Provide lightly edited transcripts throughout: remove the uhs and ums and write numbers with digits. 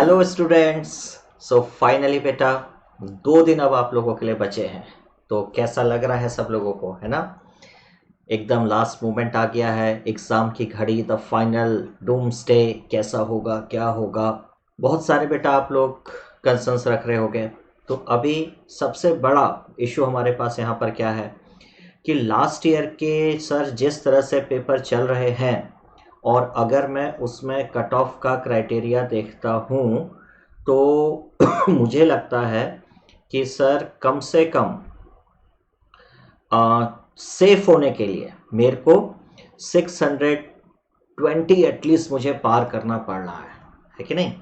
Hello students. So finally बेटा 2 दिन अब आप लोगों के लिए बचे हैं। तो कैसा लग रहा है सब लोगों को, है ना? एकदम लास्ट मोमेंट आ गया है, एग्ज़ाम की घड़ी, द फाइनल डूम्सडे। कैसा होगा, क्या होगा, बहुत सारे बेटा आप लोग कंसर्न्स रख रहे होंगे। तो अभी सबसे बड़ा इशू हमारे पास यहाँ पर क्या है कि लास्ट ईयर के सर जिस तरह से पेपर चल रहे हैं, और अगर मैं उसमें कट ऑफ का क्राइटेरिया देखता हूँ तो मुझे लगता है कि सर कम से कम सेफ होने के लिए मेरे को 620 एटलीस्ट मुझे पार करना पड़ रहा है कि नहीं?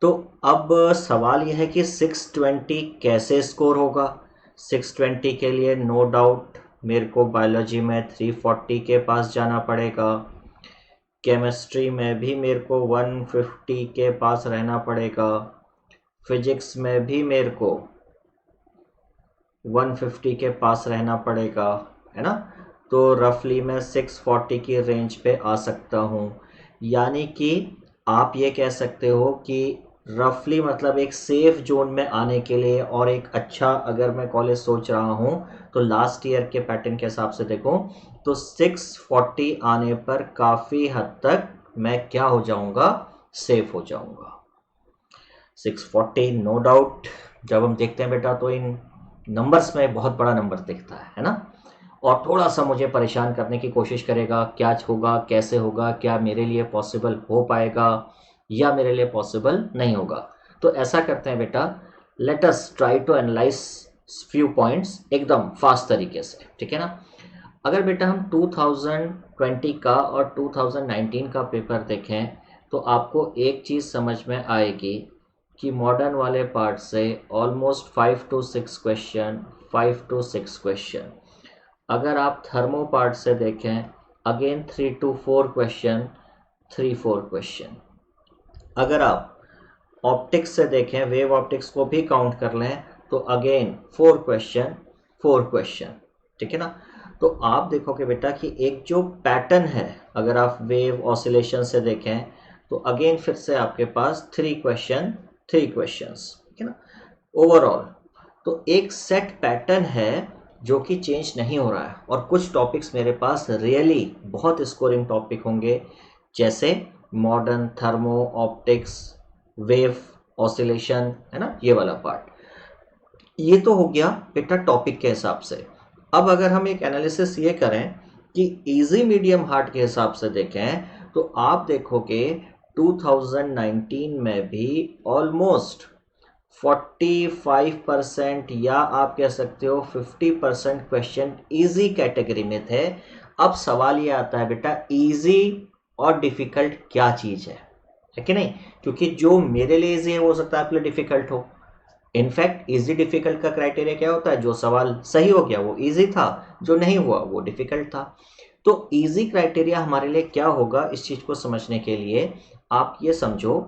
तो अब सवाल यह है कि 620 कैसे स्कोर होगा। 620 के लिए नो डाउट मेरे को बायोलॉजी में 340 के पास जाना पड़ेगा, केमिस्ट्री में भी मेरे को 150 के पास रहना पड़ेगा, फिजिक्स में भी मेरे को 150 के पास रहना पड़ेगा, है ना? तो रफली मैं 640 की रेंज पे आ सकता हूँ। यानी कि आप ये कह सकते हो कि रफली मतलब एक सेफ जोन में आने के लिए और एक अच्छा अगर मैं कॉलेज सोच रहा हूँ तो लास्ट ईयर के पैटर्न के हिसाब से देखो तो 640 आने पर काफ़ी हद तक मैं क्या हो जाऊँगा, सेफ हो जाऊँगा। 640 नो डाउट जब हम देखते हैं बेटा तो इन नंबर्स में बहुत बड़ा नंबर दिखता है ना? और थोड़ा सा मुझे परेशान करने की कोशिश करेगा, क्या होगा, कैसे होगा, क्या मेरे लिए पॉसिबल हो पाएगा या मेरे लिए पॉसिबल नहीं होगा। तो ऐसा करते हैं बेटा, let us try to analyze few points एकदम फास्ट तरीके से, ठीक है ना? अगर बेटा हम 2020 का और 2019 का पेपर देखें तो आपको एक चीज़ समझ में आएगी कि मॉडर्न वाले पार्ट से ऑलमोस्ट 5 to 6 क्वेश्चन। अगर आप थर्मो पार्ट से देखें अगेन 3 to 4 क्वेश्चन, 3-4 क्वेश्चन। अगर आप ऑप्टिक्स से देखें, वेव ऑप्टिक्स को भी काउंट कर लें तो अगेन 4 क्वेश्चन, 4 क्वेश्चन, ठीक है ना? तो आप देखोगे बेटा कि एक जो पैटर्न है, अगर आप वेव ऑसिलेशन से देखें तो अगेन फिर से आपके पास 3 क्वेश्चन, 3 क्वेश्चंस, ठीक है ना? ओवरऑल तो एक सेट पैटर्न है जो कि चेंज नहीं हो रहा है। और कुछ टॉपिक्स मेरे पास रियली बहुत स्कोरिंग टॉपिक होंगे, जैसे modern, thermo, optics, wave oscillation, है ना, ये वाला पार्ट। ये तो हो गया बेटा टॉपिक के हिसाब से। अब अगर हम एक एनालिसिस ये करें कि इजी मीडियम हार्ड के हिसाब से देखें तो आप देखोगे 2019 में भी ऑलमोस्ट 45% या आप कह सकते हो 50% क्वेश्चन इजी कैटेगरी में थे। अब सवाल ये आता है बेटा, इजी और डिफिकल्ट क्या चीज़ है कि नहीं? क्योंकि जो मेरे लिए इजी है वो हो सकता है आपके लिए डिफिकल्ट हो। इनफैक्ट इजी डिफिकल्ट का क्राइटेरिया क्या होता है? जो सवाल सही हो गया वो इजी था, जो नहीं हुआ वो डिफिकल्ट था। तो इजी क्राइटेरिया हमारे लिए क्या होगा, इस चीज को समझने के लिए आप ये समझो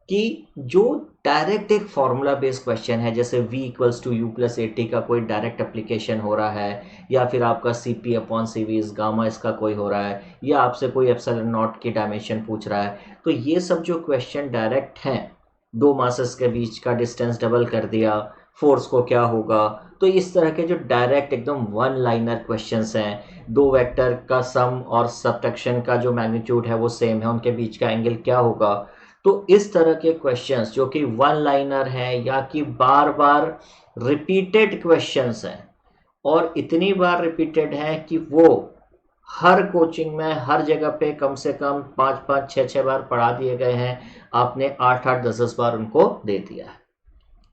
कि जो डायरेक्ट एक फॉर्मूला बेस्ड क्वेश्चन है, जैसे v equals to u plus a t का कोई डायरेक्ट एप्लीकेशन हो रहा है, या फिर आपका C P upon C V is gamma इसका कोई हो रहा है, या आपसे कोई एप्सिलॉन नॉट की डायमेंशन पूछ रहा है, तो ये सब जो क्वेश्चन डायरेक्ट हैं, दो मासेस के बीच का डिस्टेंस डबल कर दिया, फोर्स को क्या होगा, तो इस तरह के जो डायरेक्ट एकदम वन लाइनर क्वेश्चंस हैं, दो वेक्टर का सम और सबट्रैक्शन का जो मैग्नीट्यूड है वो सेम है, उनके बीच का एंगल क्या होगा, तो इस तरह के क्वेश्चंस जो कि वन लाइनर हैं या कि बार बार रिपीटेड क्वेश्चंस हैं, और इतनी बार रिपीटेड हैं कि वो हर कोचिंग में हर जगह पे कम से कम 5-5, 6-6 बार पढ़ा दिए गए हैं, आपने 8-8, 10-10 बार उनको दे दिया है।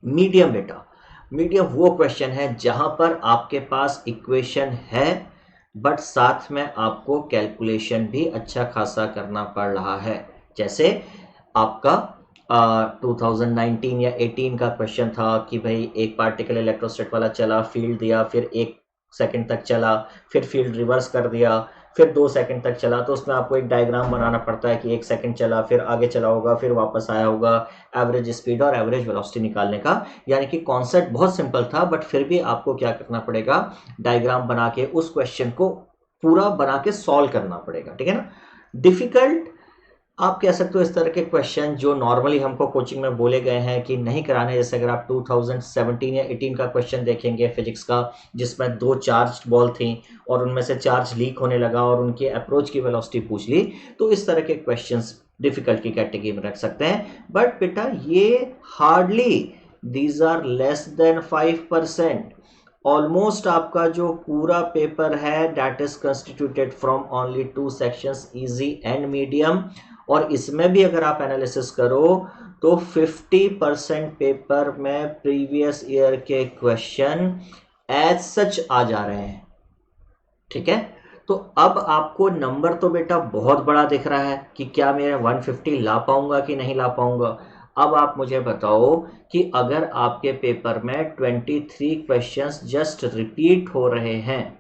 मीडियम बेटा, मीडियम वो क्वेश्चन है जहां पर आपके पास इक्वेशन है बट साथ में आपको कैलकुलेशन भी अच्छा खासा करना पड़ रहा है। जैसे आपका 2019 या 18 का क्वेश्चन था कि भाई एक पार्टिकल इलेक्ट्रोस्टैट वाला चला, फील्ड दिया, फिर 1 सेकंड तक चला, फिर फील्ड रिवर्स कर दिया, फिर 2 सेकंड तक चला, तो उसमें आपको एक डायग्राम बनाना पड़ता है कि 1 सेकंड चला, फिर आगे चला होगा, फिर वापस आया होगा, एवरेज स्पीड और एवरेज वेलोसिटी निकालने का। यानी कि कॉन्सेप्ट बहुत सिंपल था बट फिर भी आपको क्या करना पड़ेगा, डायग्राम बना के उस क्वेश्चन को पूरा बना के सॉल्व करना पड़ेगा, ठीक है ना? डिफिकल्ट आप कह सकते हो इस तरह के क्वेश्चन जो नॉर्मली हमको कोचिंग में बोले गए हैं कि नहीं कराने, जैसे अगर आप 2017 या 18 का क्वेश्चन देखेंगे फिजिक्स का, जिसमें 2 चार्ज बॉल थी और उनमें से चार्ज लीक होने लगा और उनकी अप्रोच की वेलोसिटी पूछ ली, तो इस तरह के क्वेश्चंस डिफिकल्ट की कैटेगरी में रख सकते हैं। बट बेटा ये hardly, these are less than 5%। Almost आपका जो पूरा पेपर है that is constituted from only 2 sections, easy and medium. और इसमें भी अगर आप एनालिसिस करो तो 50% पेपर में प्रीवियस ईयर के क्वेश्चन एज सच आ जा रहे हैं। ठीक है, तो अब आपको नंबर तो बेटा बहुत बड़ा दिख रहा है कि क्या मेरा 150 ला पाऊंगा कि नहीं ला पाऊंगा। अब आप मुझे बताओ कि अगर आपके पेपर में 23 क्वेश्चंस जस्ट रिपीट हो रहे हैं,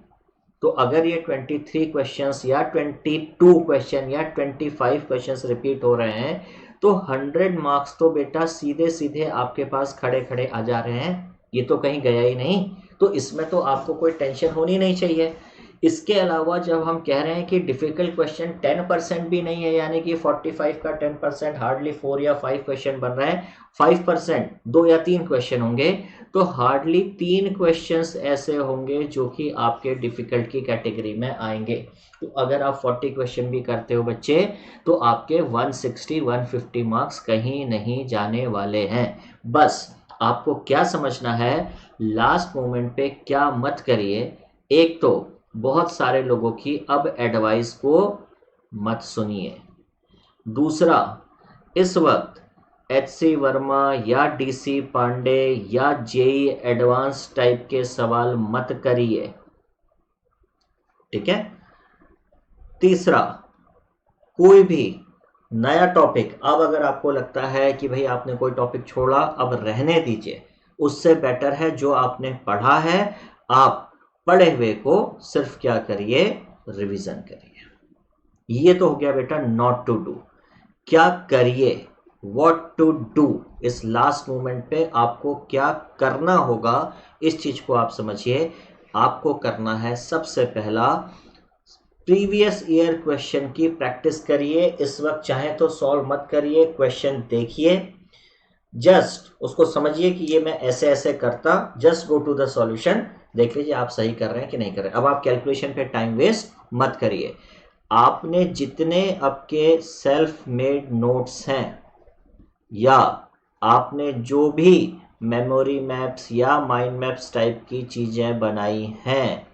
तो अगर ये 23 क्वेश्चंस या 22 क्वेश्चन या 25 क्वेश्चंस रिपीट हो रहे हैं, तो 100 मार्क्स तो बेटा सीधे सीधे आपके पास खड़े खड़े आ जा रहे हैं। ये तो कहीं गया ही नहीं, तो इसमें तो आपको कोई टेंशन होनी नहीं चाहिए। इसके अलावा जब हम कह रहे हैं कि डिफिकल्ट क्वेश्चन 10% भी नहीं है, यानी कि 45 का 10% हार्डली 4 या 5 क्वेश्चन बन रहा है, 5% 2 या 3 क्वेश्चन होंगे, तो हार्डली 3 क्वेश्चंस ऐसे होंगे जो कि आपके डिफिकल्ट की कैटेगरी में आएंगे। तो अगर आप 40 क्वेश्चन भी करते हो बच्चे, तो आपके 160-150 मार्क्स कहीं नहीं जाने वाले हैं। बस आपको क्या समझना है, लास्ट मोमेंट पे क्या मत करिए। एक तो बहुत सारे लोगों की अब एडवाइस को मत सुनिए। दूसरा, इस वक्त HC वर्मा या DC पांडे या JEE एडवांस टाइप के सवाल मत करिए। ठीक है। तीसरा, कोई भी नया टॉपिक, अब अगर आपको लगता है कि भाई आपने कोई टॉपिक छोड़ा, अब रहने दीजिए। उससे बेटर है जो आपने पढ़ा है, आप पढ़े हुए को सिर्फ क्या करिए, रिवीजन करिए। ये तो हो गया बेटा नॉट टू डू। क्या करिए, व्हाट टू डू। इस लास्ट मोमेंट पे आपको क्या करना होगा, इस चीज को आप समझिए। आपको करना है सबसे पहला, प्रीवियस ईयर क्वेश्चन की प्रैक्टिस करिए। इस वक्त चाहे तो सॉल्व मत करिए, क्वेश्चन देखिए, जस्ट उसको समझिए कि ये मैं ऐसे ऐसे करता, just go to the solution, देख लीजिए आप सही कर रहे हैं कि नहीं कर रहे हैं। अब आप कैलकुलेशन पे टाइम वेस्ट मत करिए। आपने जितने आपके सेल्फ मेड नोट्स हैं या आपने जो भी मेमोरी मैप्स या माइंड मैप्स टाइप की चीजें बनाई हैं,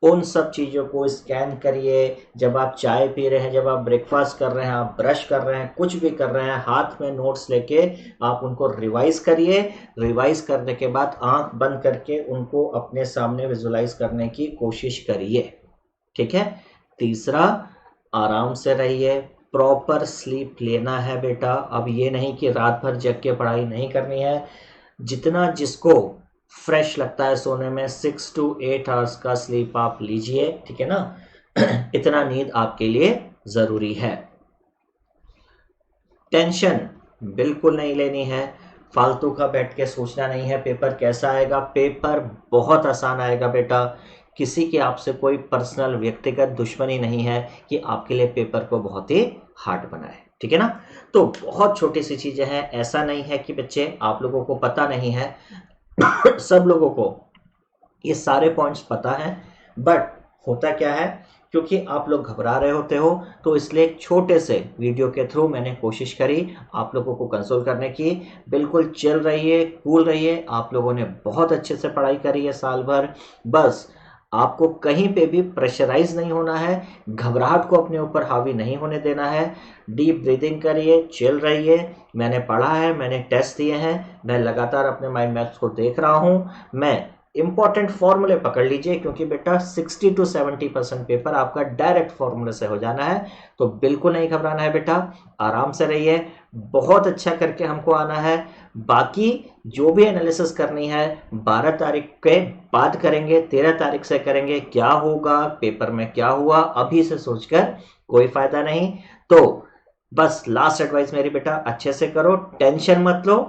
उन सब चीज़ों को स्कैन करिए। जब आप चाय पी रहे हैं, जब आप ब्रेकफास्ट कर रहे हैं, आप ब्रश कर रहे हैं, कुछ भी कर रहे हैं, हाथ में नोट्स लेके आप उनको रिवाइज करिए। रिवाइज करने के बाद आंख बंद करके उनको अपने सामने विजुलाइज करने की कोशिश करिए। ठीक है। तीसरा, आराम से रहिए, प्रॉपर स्लीप लेना है बेटा। अब ये नहीं कि रात भर जग के पढ़ाई नहीं करनी है। जितना जिसको फ्रेश लगता है सोने में, 6 to 8 आवर्स का स्लीप आप लीजिए। ठीक है ना। इतना नींद आपके लिए जरूरी है। टेंशन बिल्कुल नहीं लेनी है, फालतू का बैठ के सोचना नहीं है पेपर कैसा आएगा। पेपर बहुत आसान आएगा बेटा। किसी की आपसे कोई पर्सनल व्यक्तिगत दुश्मनी नहीं है कि आपके लिए पेपर को बहुत ही हार्ड बनाए। ठीक है ना। तो बहुत छोटी सी चीजें हैं, ऐसा नहीं है कि बच्चे आप लोगों को पता नहीं है। सब लोगों को ये सारे पॉइंट्स पता है, बट होता क्या है, क्योंकि आप लोग घबरा रहे होते हो, तो इसलिए एक छोटे से वीडियो के थ्रू मैंने कोशिश करी आप लोगों को कंसोल करने की। बिल्कुल चिल रहिए, कूल रहिए। आप लोगों ने बहुत अच्छे से पढ़ाई करी है साल भर। बस आपको कहीं पे भी प्रेशराइज नहीं होना है, घबराहट को अपने ऊपर हावी नहीं होने देना है। डीप ब्रीदिंग करिए, चिल रहिए। मैंने पढ़ा है, मैंने टेस्ट दिए हैं, मैं लगातार अपने माइंड मैप्स को देख रहा हूं। मैं इंपॉर्टेंट फॉर्मूले पकड़ लीजिए, क्योंकि बेटा 60 to 70% पेपर आपका डायरेक्ट फॉर्मूले से हो जाना है। तो बिल्कुल नहीं घबराना है बेटा, आराम से रहिए, बहुत अच्छा करके हमको आना है। बाकी जो भी एनालिसिस करनी है 12 तारीख के बाद करेंगे, 13 तारीख से करेंगे। क्या होगा पेपर में, क्या हुआ, अभी से सोचकर कोई फायदा नहीं। तो बस लास्ट एडवाइस मेरी बेटा, अच्छे से करो, टेंशन मत लो।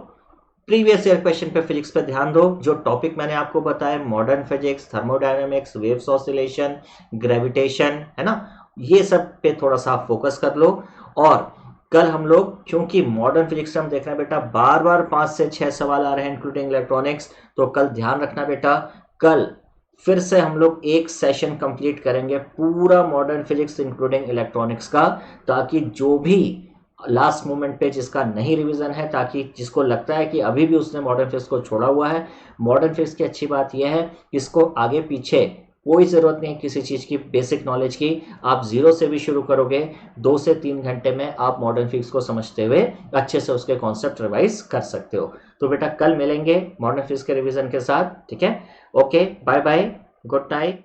प्रीवियस ईयर क्वेश्चन पे फिजिक्स पे ध्यान दो। जो टॉपिक मैंने आपको बताया, modern physics, thermodynamics, waves oscillation, gravitation, है ना, ये सब पे थोड़ा सा फोकस कर लो। और कल हम लोग, क्योंकि मॉडर्न फिजिक्स हम देख रहे हैं बेटा बार बार 5 से 6 सवाल आ रहे हैं इंक्लूडिंग इलेक्ट्रॉनिक्स, तो कल ध्यान रखना बेटा, कल फिर से हम लोग एक सेशन कंप्लीट करेंगे पूरा मॉडर्न फिजिक्स इंक्लूडिंग इलेक्ट्रॉनिक्स का, ताकि जो भी लास्ट मोमेंट पे जिसका नहीं रिवीजन है, ताकि जिसको लगता है कि अभी भी उसने मॉडर्न फिजिक्स को छोड़ा हुआ है, मॉडर्न फिजिक्स की अच्छी बात यह है कि इसको आगे पीछे कोई ज़रूरत नहीं किसी चीज़ की बेसिक नॉलेज की, आप जीरो से भी शुरू करोगे 2 से 3 घंटे में आप मॉडर्न फिजिक्स को समझते हुए अच्छे से उसके कॉन्सेप्ट रिवाइज कर सकते हो। तो बेटा कल मिलेंगे मॉडर्न फिजिक्स के रिवीजन के साथ, ठीक है? Okay, bye bye, good night.